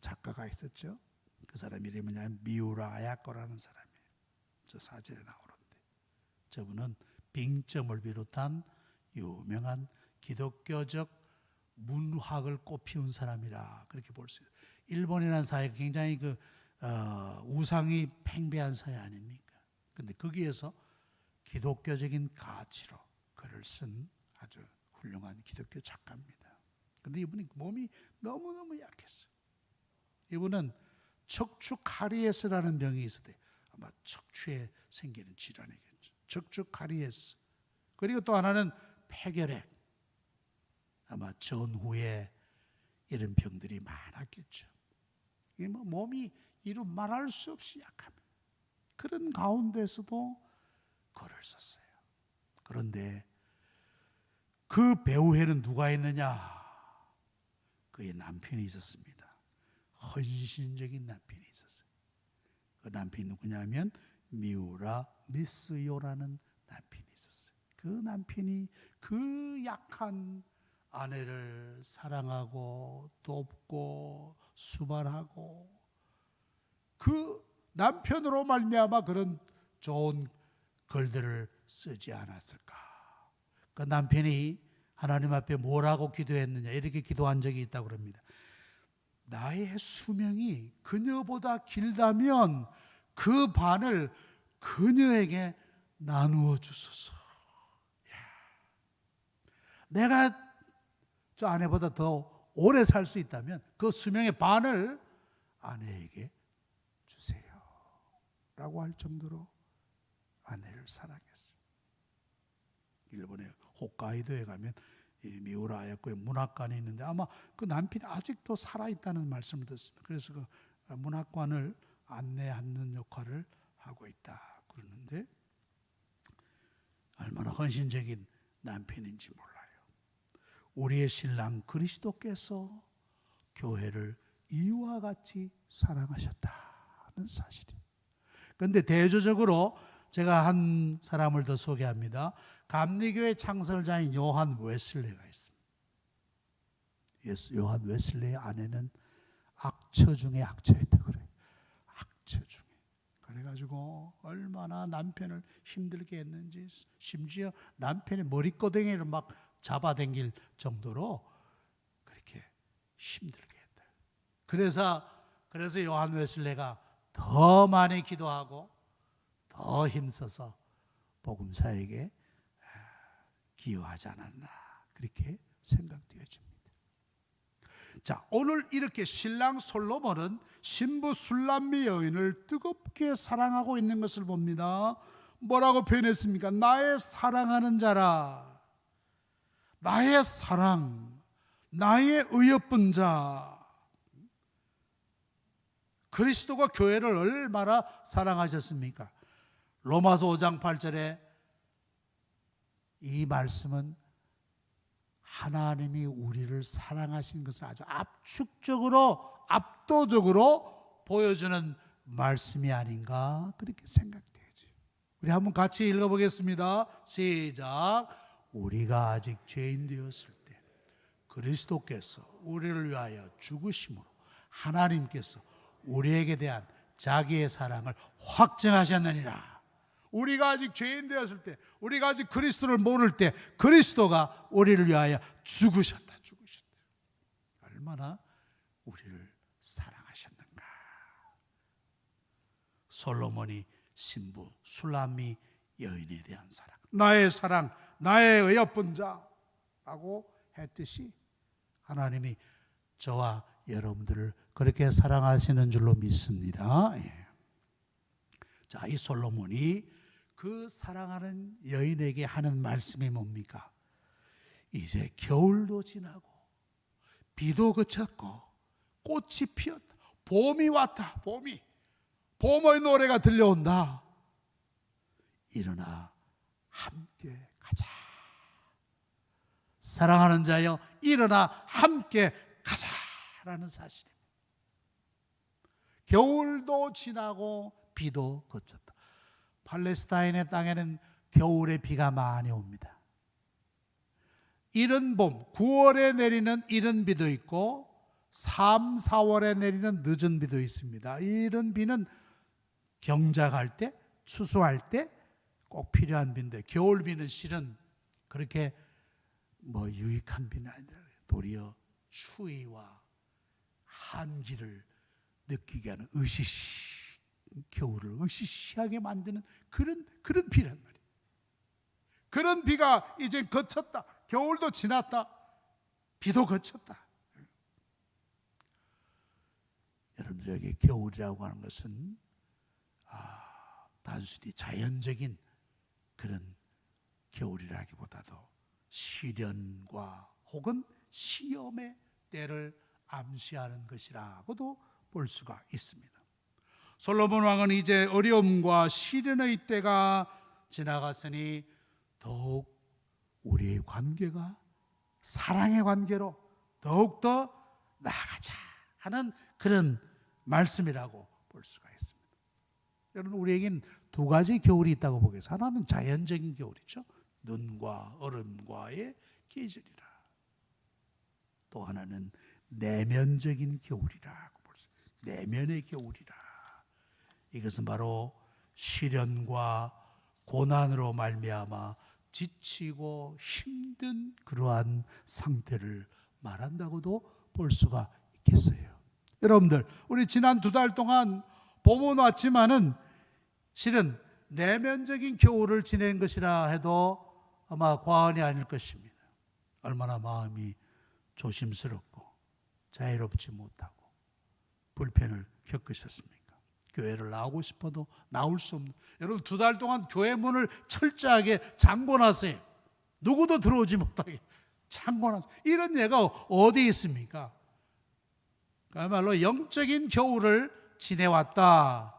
작가가 있었죠. 그 사람 이름이 미우라 아야코라는 사람이에요. 저 사진에 나오는데 저분은 빙점을 비롯한 유명한 기독교적 문학을 꽃피운 사람이라 그렇게 볼 수 있어요. 일본이라는 사회가 굉장히 우상이 팽배한 사회 아닙니까? 근데 거기에서 기독교적인 가치로 글을 쓴 아주 훌륭한 기독교 작가입니다. 근데 이분이 몸이 너무너무 약했어요. 이분은 척추 카리에스라는 병이 있었대요. 아마 척추에 생기는 질환이겠죠. 척추 카리에스. 그리고 또 하나는 폐결핵. 아마 전후에 이런 병들이 많았겠죠. 이게 몸이 이루 말할 수 없이 약합니다. 그런 가운데서도 글을 썼어요. 그런데 그 배후에는 누가 있느냐? 그의 남편이 있었습니다. 헌신적인 남편이 있었어요. 그 남편이 누구냐면 미우라 미스요라는 남편이 있었어요. 그 남편이 그 약한 아내를 사랑하고 돕고 수발하고 그 남편으로 말미암아 그런 좋은 글들을 쓰지 않았을까? 그 남편이 하나님 앞에 뭐라고 기도했느냐, 이렇게 기도한 적이 있다고 합니다. 나의 수명이 그녀보다 길다면 그 반을 그녀에게 나누어 주소서. 내가 저 아내보다 더 오래 살 수 있다면 그 수명의 반을 아내에게 주세요 라고 할 정도로 아내를 사랑했어요. 일본의 홋카이도에 가면 미우라 아야코의 문학관이 있는데 아마 그 남편이 아직도 살아있다는 말씀을 듣습니다. 그래서 그 문학관을 안내하는 역할을 하고 있다 그러는데 얼마나 헌신적인 남편인지 몰라요. 우리의 신랑 그리스도께서 교회를 이와 같이 사랑하셨다는 사실이에요. 그런데 대조적으로 제가 한 사람을 더 소개합니다. 감리교회 창설자인 요한 웨슬레가 있습니다. 요한 웨슬레의 아내는 악처 중에 악처였다고 그래요. 악처 중에. 그래가지고 얼마나 남편을 힘들게 했는지, 심지어 남편의 머리꼬댕이를 막 잡아당길 정도로 그렇게 힘들게 했다. 그래서 요한 웨슬레가 더 많이 기도하고 더 힘써서 복음사에게 기여하지 않았나 그렇게 생각되어집니다. 자, 오늘 이렇게 신랑 솔로몬은 신부 술람미 여인을 뜨겁게 사랑하고 있는 것을 봅니다. 뭐라고 표현했습니까? 나의 사랑하는 자라. 나의 사랑, 나의 의협분 자. 그리스도가 교회를 얼마나 사랑하셨습니까? 로마서 5장 8절에 이 말씀은 하나님이 우리를 사랑하신 것을 아주 압축적으로 압도적으로 보여주는 말씀이 아닌가 그렇게 생각되죠. 우리 한번 같이 읽어보겠습니다. 시작. 우리가 아직 죄인 되었을 때 그리스도께서 우리를 위하여 죽으심으로 하나님께서 우리에게 대한 자기의 사랑을 확증하셨느니라. 우리가 아직 죄인 되었을 때, 우리가 아직 그리스도를 모를 때 그리스도가 우리를 위하여 죽으셨다. 얼마나 우리를 사랑하셨는가. 솔로몬이 신부 술람미 여인에 대한 사랑, 나의 의협분 자라고 했듯이 하나님이 저와 여러분들을 그렇게 사랑하시는 줄로 믿습니다. 자, 이 솔로몬이 그 사랑하는 여인에게 하는 말씀이 뭡니까? 이제 겨울도 지나고 비도 그쳤고 꽃이 피었다. 봄이 왔다. 봄의 노래가 들려온다. 일어나 함께 가자. 사랑하는 자여 일어나 함께 가자라는 사실입니다. 겨울도 지나고 비도 그쳤다. 팔레스타인의 땅에는 겨울에 비가 많이 옵니다. 이른 봄, 9월에 내리는 이른 비도 있고 3, 4월에 내리는 늦은 비도 있습니다. 이른 비는 경작할 때, 추수할 때 꼭 필요한 비인데 겨울 비는 실은 그렇게 유익한 비는 아니라 도리어 추위와 한기를 느끼게 하는 겨울을 으시시하게 만드는 그런 비란 말이에요. 그런 비가 이제 그쳤다. 겨울도 지났다. 비도 그쳤다. 여러분들에게 겨울이라고 하는 것은 단순히 자연적인 그런 겨울이라기보다도 시련과 혹은 시험의 때를 암시하는 것이라고도 볼 수가 있습니다. 솔로몬 왕은 이제 어려움과 시련의 때가 지나갔으니 더욱 우리의 관계가 사랑의 관계로 더욱더 나아가자 하는 그런 말씀이라고 볼 수가 있습니다. 여러분, 우리에겐 두 가지 겨울이 있다고 보겠습니다. 하나는 자연적인 겨울이죠. 눈과 얼음과의 계절이라. 또 하나는 내면적인 겨울이라고 볼 수 있습니다. 내면의 겨울이라. 이것은 바로 시련과 고난으로 말미암아 지치고 힘든 그러한 상태를 말한다고도 볼 수가 있겠어요. 여러분들, 우리 지난 2달 동안 봄은 왔지만은 실은 내면적인 겨울을 지낸 것이라 해도 아마 과언이 아닐 것입니다. 얼마나 마음이 조심스럽고 자유롭지 못하고 불편을 겪으셨습니까? 교회를 나오고 싶어도 나올 수 없는, 여러분 2달 동안 교회 문을 철저하게 잠궈놨어요. 누구도 들어오지 못하게 잠궈놨어요. 이런 예가 어디 있습니까? 그야말로 영적인 겨울을 지내왔다라고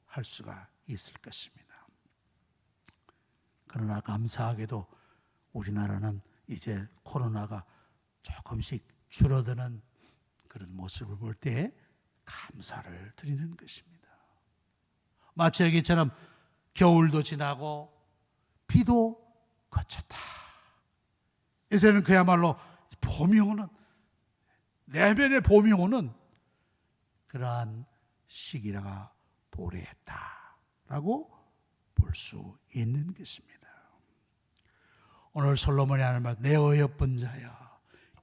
할 수가 있을 것입니다. 그러나 감사하게도 우리나라는 이제 코로나가 조금씩 줄어드는 그런 모습을 볼 때 감사를 드리는 것입니다. 마치 여기처럼 겨울도 지나고 비도 그쳤다. 이제는 그야말로 봄이 오는, 내면의 봄이 오는 그러한 시기가 도래했다라고 볼 수 있는 것입니다. 오늘 솔로몬이 하는 말, 내 어여쁜 자야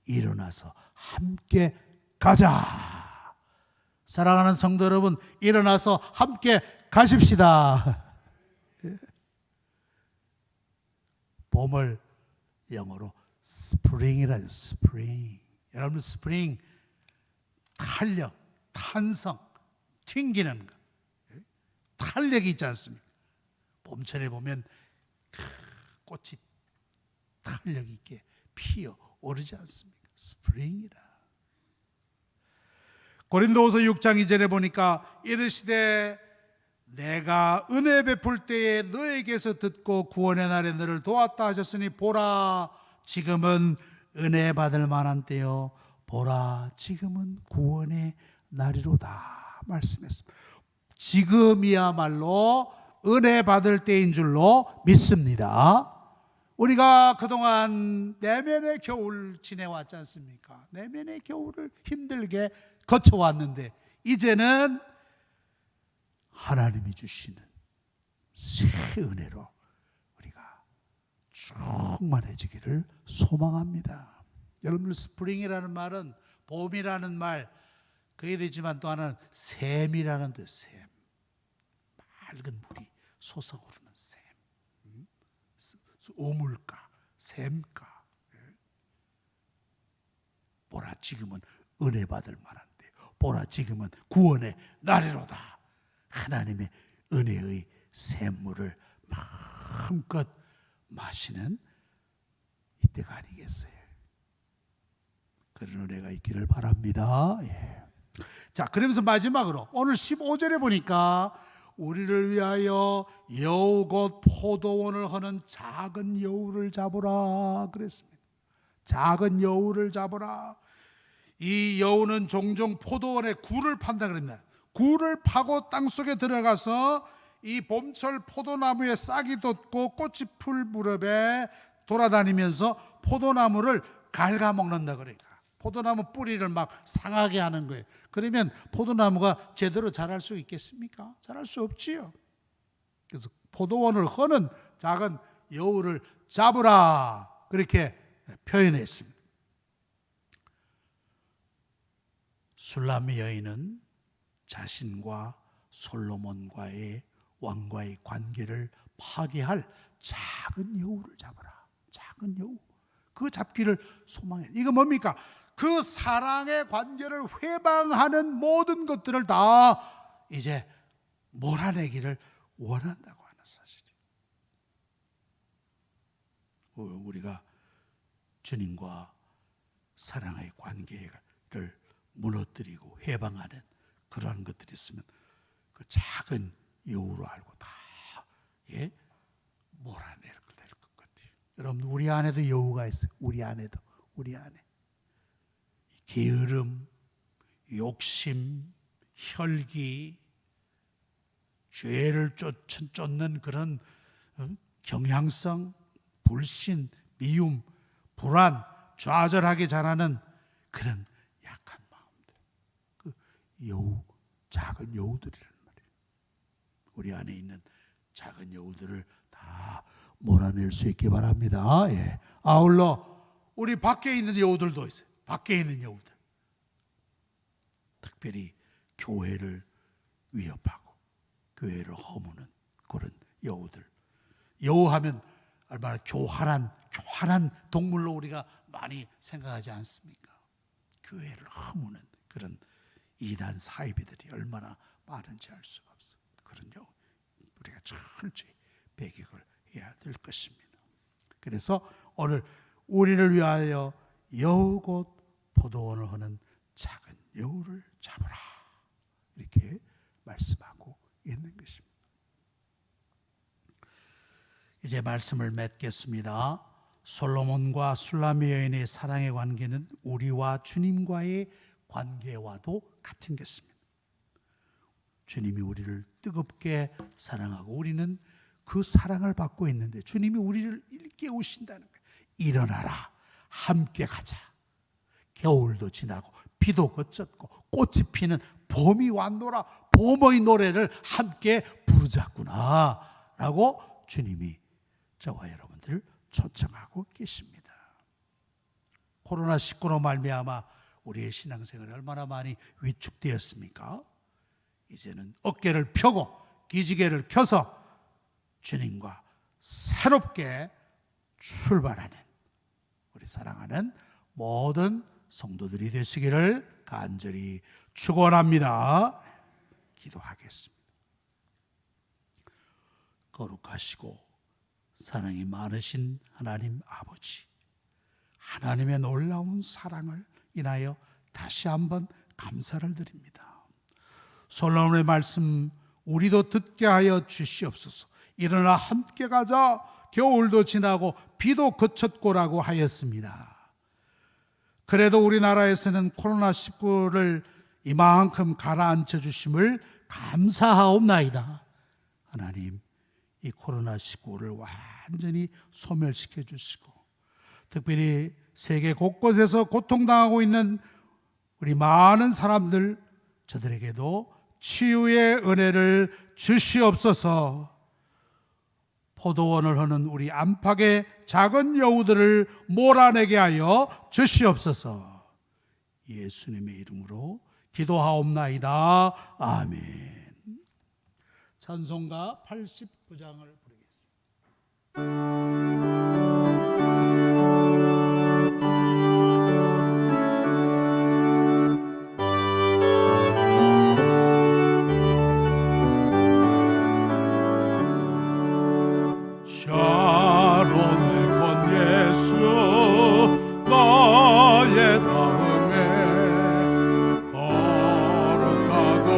일어나서 함께 가자. 사랑하는 성도 여러분, 일어나서 함께 가십시다. 봄을 영어로 스프링이라죠. 스프링. 여러분, 스프링 탄력, 탄성, 튕기는 것, 탄력이 있지 않습니까? 봄철에 보면 꽃이 탄력 있게 피어 오르지 않습니까? 스프링이라. 고린도후서 6장 2절에 보니까 이르시되 내가 은혜 베풀 때에 너에게서 듣고 구원의 날에 너를 도왔다 하셨으니 보라 지금은 은혜 받을 만한 때요 보라 지금은 구원의 날이로다 말씀했습니다. 지금이야말로 은혜 받을 때인 줄로 믿습니다. 우리가 그동안 내면의 겨울 지내왔지 않습니까? 내면의 겨울을 힘들게 거쳐왔는데 이제는 하나님이 주시는 새 은혜로 우리가 충만해지기를 소망합니다. 여러분들, 스프링이라는 말은 봄이라는 말 그게 되지만 또 하나는 샘이라는 뜻, 샘. 맑은 물이 솟아오르는 샘. 오물가, 샘가. 보라 지금은 은혜 받을 만한데 보라 지금은 구원의 날이로다. 하나님의 은혜의 샘물을 마음껏 마시는 이때가 아니겠어요. 그런 은혜가 있기를 바랍니다. 예. 자, 그러면서 마지막으로 오늘 15절에 보니까 우리를 위하여 여우 곧 포도원을 허는 작은 여우를 잡으라 그랬습니다. 작은 여우를 잡으라. 이 여우는 종종 포도원에 굴을 판다 그랬나? 굴을 파고 땅속에 들어가서 이 봄철 포도나무에 싹이 돋고 꽃이 풀 무렵에 돌아다니면서 포도나무를 갉아먹는다 그러니까. 포도나무 뿌리를 막 상하게 하는 거예요. 그러면 포도나무가 제대로 자랄 수 있겠습니까? 자랄 수 없지요. 그래서 포도원을 허는 작은 여우를 잡으라 그렇게 표현했습니다. 술람미 여인은 자신과 솔로몬과의 왕과의 관계를 파괴할 작은 여우를 잡으라. 작은 여우. 그 잡기를 소망해. 이거 뭡니까? 그 사랑의 관계를 회방하는 모든 것들을 다 이제 몰아내기를 원한다고 하는 사실이에요. 우리가 주님과 사랑의 관계를 무너뜨리고 회방하는 그러한 것들이 있으면 그 작은 여우로 알고 다 몰아낼 것 같아요. 여러분, 우리 안에도 여우가 있어요. 우리 안에 게으름, 욕심, 혈기, 죄를 쫓는 그런 경향성, 불신, 미움, 불안, 좌절하게 자라는 그런 약한 마음들, 그 여우, 작은 여우들이란 말이에요. 우리 안에 있는 작은 여우들을 다 몰아낼 수 있기 바랍니다. 예. 아울러 우리 밖에 있는 여우들도 있어요. 밖에 있는 여우들, 특별히 교회를 위협하고 교회를 허무는 그런 여우들. 여우하면 얼마나 교활한 동물로 우리가 많이 생각하지 않습니까? 교회를 허무는 그런 이단 사이비들이 얼마나 많은지 알 수가 없어요. 그런 여우 우리가 철저히 배격을 해야 될 것입니다. 그래서 오늘 우리를 위하여 여우 곧 포도원을 허는 작은 여우를 잡으라 이렇게 말씀하고 있는 것입니다. 이제 말씀을 맺겠습니다. 솔로몬과 술람미 여인의 사랑의 관계는 우리와 주님과의 관계와도 같은 것입니다. 주님이 우리를 뜨겁게 사랑하고 우리는 그 사랑을 받고 있는데 주님이 우리를 일깨우신다는 거예요. 일어나라, 함께 가자. 겨울도 지나고 비도 그쳤고 꽃이 피는 봄이 왔노라. 봄의 노래를 함께 부르자꾸나 라고 주님이 저와 여러분들을 초청하고 계십니다. 코로나19로 말미암아 우리의 신앙생활이 얼마나 많이 위축되었습니까? 이제는 어깨를 펴고 기지개를 펴서 주님과 새롭게 출발하는 우리 사랑하는 모든 성도들이 되시기를 간절히 축원합니다. 기도하겠습니다. 거룩하시고 사랑이 많으신 하나님 아버지, 하나님의 놀라운 사랑을 인하여 다시 한번 감사를 드립니다. 솔로몬의 말씀 우리도 듣게 하여 주시옵소서. 일어나 함께 가자. 겨울도 지나고 비도 그쳤고라고 하였습니다. 그래도 우리나라에서는 코로나19를 이만큼 가라앉혀 주심을 감사하옵나이다. 하나님, 이 코로나19를 완전히 소멸시켜 주시고 특별히 세계 곳곳에서 고통당하고 있는 우리 많은 사람들, 저들에게도 치유의 은혜를 주시옵소서. 포도원을 허는 우리 안팎의 작은 여우들을 몰아내게 하여 주시옵소서. 예수님의 이름으로 기도하옵나이다. 아멘. 찬송가 89장을 부르겠습니다. 거룩하고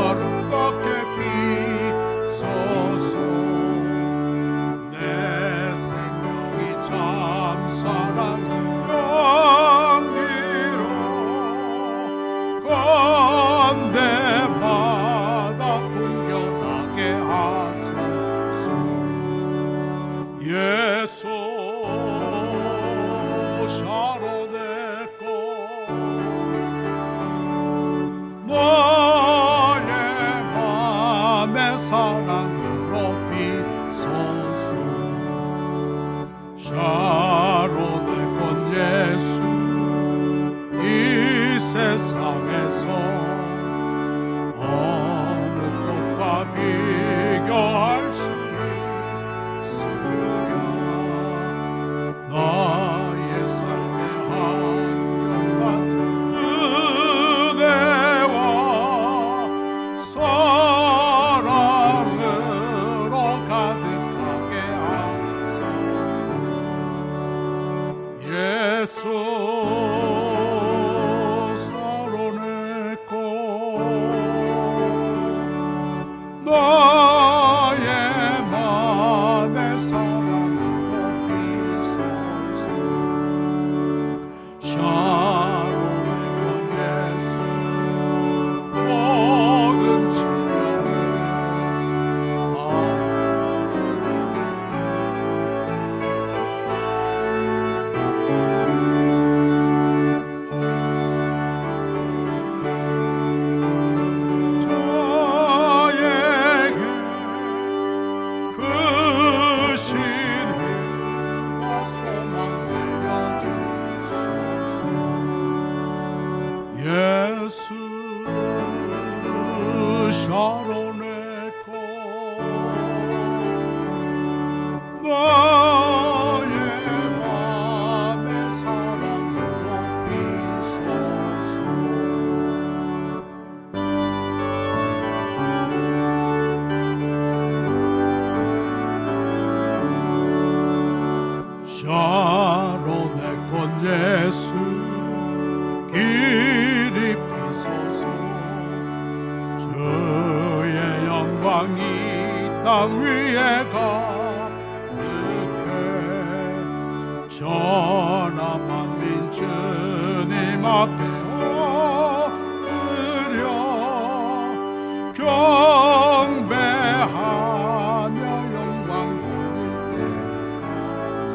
아름답게 때마다 풍겨나게 하소서. 예수 샤론의 꽃 너의 맘의 사랑으로 비소서. 샤론의 꽃 예수 이 세상에서 어느 꽃과 비교할 수 있으랴. 나의 삶의 한결 같은 은혜와 사랑으로 가득하게 하소서. 예수 사랑의 꽃 너의 맘의 사랑으로 비소서. 샤론의 꽃 예수 모든 질병을 저에게 그 신과 소망 내려주소서. 예수 샤론의 꽃 너의 맘의 사랑으로 비소서. 샤론의 꽃 예수 길이 피소서. 주의 영광이 땅 위에 가득해 전하 만민 주님 앞에 엎드려 경배하며 영광 돌릴 때까지.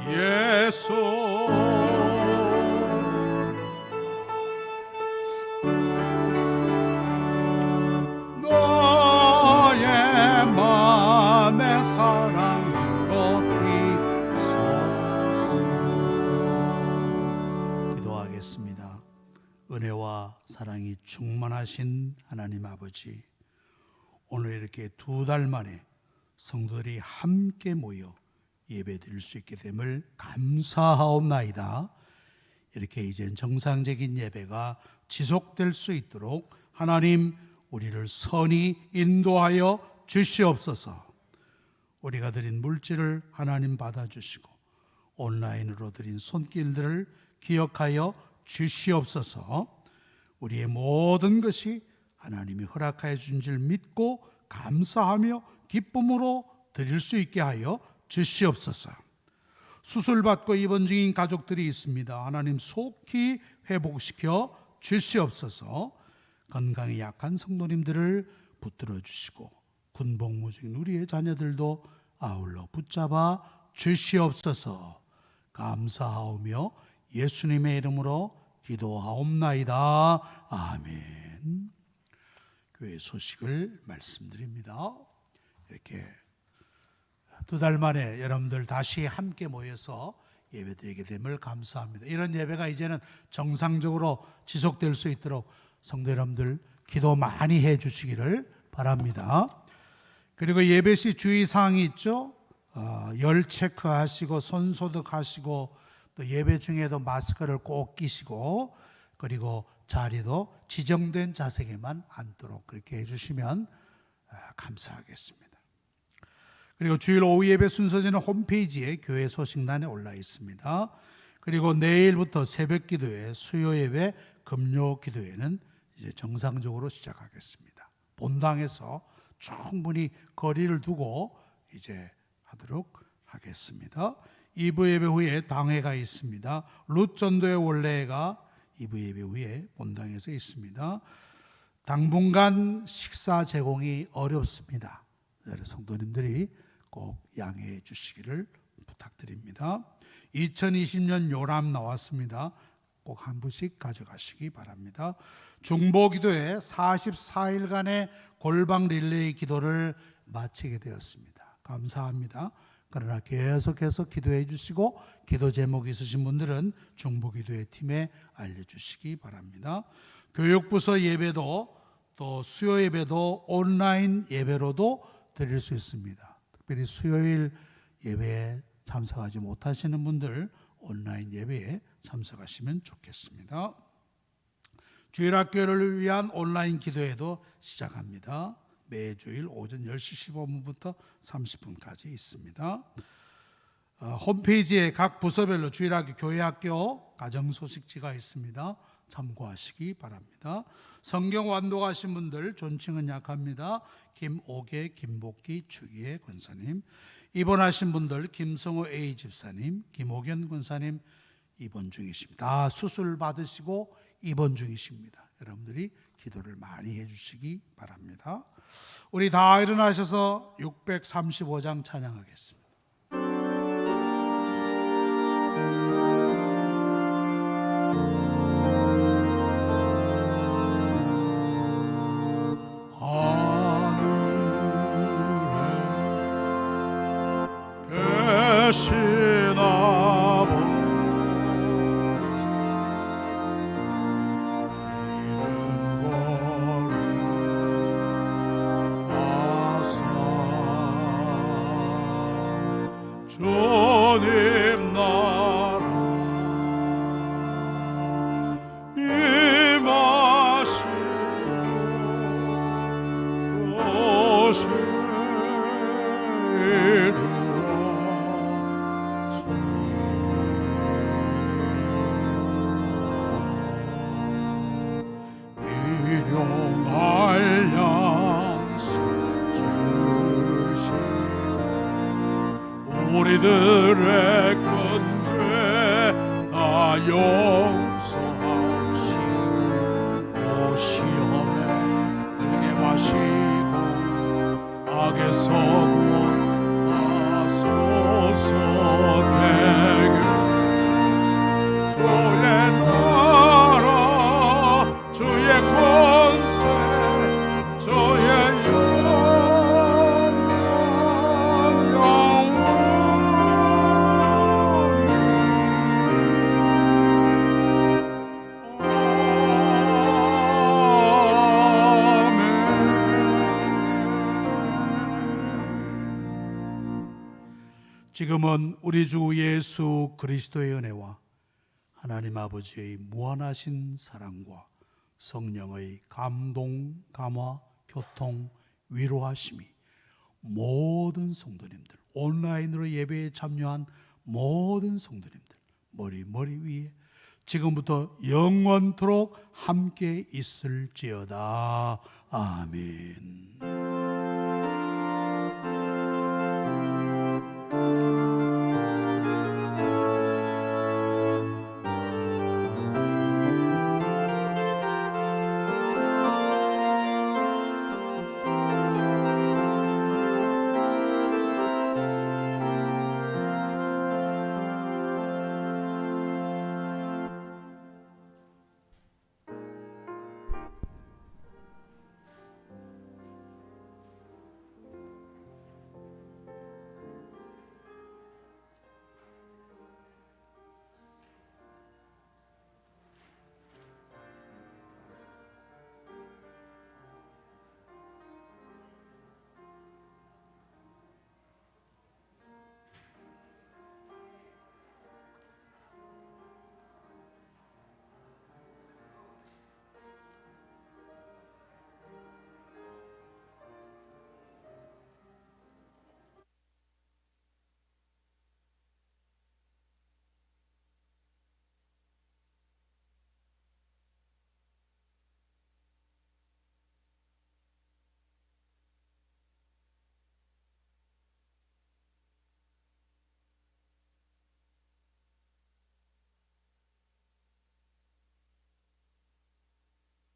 예수 너의 맘의 사랑으로 비소서. 기도하겠습니다. 은혜와 사랑이 충만하신 하나님 아버지, 오늘 이렇게 2달 만에 성도들이 함께 모여 예배 드릴 수 있게 됨을 감사하옵나이다. 이렇게 이젠 정상적인 예배가 지속될 수 있도록 하나님 우리를 선히 인도하여 주시옵소서. 우리가 드린 물질을 하나님 받아주시고 온라인으로 드린 손길들을 기억하여 주시옵소서. 우리의 모든 것이 하나님이 허락하여 준 줄 믿고 감사하며 기쁨으로 드릴 수 있게 하여 주시옵소서. 수술받고 입원 중인 가족들이 있습니다. 하나님 속히 회복시켜 주시옵소서. 건강이 약한 성도님들을 붙들어 주시고 군복무 중인 우리의 자녀들도 아울러 붙잡아 주시옵소서. 감사하오며 예수님의 이름으로 기도하옵나이다. 아멘. 교회 소식을 말씀드립니다. 이렇게 2달 만에 여러분들 다시 함께 모여서 예배드리게 됨을 감사합니다. 이런 예배가 이제는 정상적으로 지속될 수 있도록 성도 여러분들 기도 많이 해 주시기를 바랍니다. 그리고 예배 시 주의사항이 있죠. 열 체크하시고 손 소독하시고 또 예배 중에도 마스크를 꼭 끼시고 그리고 자리도 지정된 자세에만 앉도록 그렇게 해주시면 감사하겠습니다. 그리고 주일 오후 예배 순서지는 홈페이지에 교회 소식란에 올라 있습니다. 그리고 내일부터 새벽 기도회, 수요 예배, 금요 기도회는 이제 정상적으로 시작하겠습니다. 본당에서 충분히 거리를 두고 이제 하도록 하겠습니다. 2부 예배 후에 당회가 있습니다. 룻 전도의 원래가 2부 예배 후에 본당에서 있습니다. 당분간 식사 제공이 어렵습니다. 성도님들이 꼭 양해해 주시기를 부탁드립니다. 2020년 요람 나왔습니다. 꼭 한 부씩 가져가시기 바랍니다. 중보기도회 44일간의 골방 릴레이 기도를 마치게 되었습니다. 감사합니다. 그러나 계속해서 기도해 주시고 기도 제목 있으신 분들은 중보기도회 팀에 알려주시기 바랍니다. 교육부서 예배도 또 수요 예배도 온라인 예배로도 드릴 수 있습니다. 특별히 수요일 예배에 참석하지 못하시는 분들 온라인 예배에 참석하시면 좋겠습니다. 주일학교를 위한 온라인 기도회도 시작합니다. 매주일 오전 10시 15분부터 30분까지 있습니다. 홈페이지에 각 부서별로 주일학교, 교회학교, 가정소식지가 있습니다. 참고하시기 바랍니다. 성경 완독하신 분들 존칭은 약합니다. 김옥애, 김복기, 추기애 권사님, 입원하신 분들 김성호 A 집사님, 김옥연 권사님 입원 중이십니다. 다 수술 받으시고 입원 중이십니다. 여러분들이 기도를 많이 해주시기 바랍니다. 우리 다 일어나셔서 635장 찬양하겠습니다. 주님 나라 일용할 양식 주시고 우리들의 큰 죄 다 용서하시고 시험에 들게 마시고 악에서 구원하소서. 되게 주의 나라 주의 권세 주의 지금은 우리 주 예수 그리스도의 은혜와 하나님 아버지의 무한하신 사랑과 성령의 감동, 감화, 교통, 위로하심이 모든 성도님들, 온라인으로 예배에 참여한 모든 성도님들 머리 위에 지금부터 영원토록 함께 있을지어다. 아멘.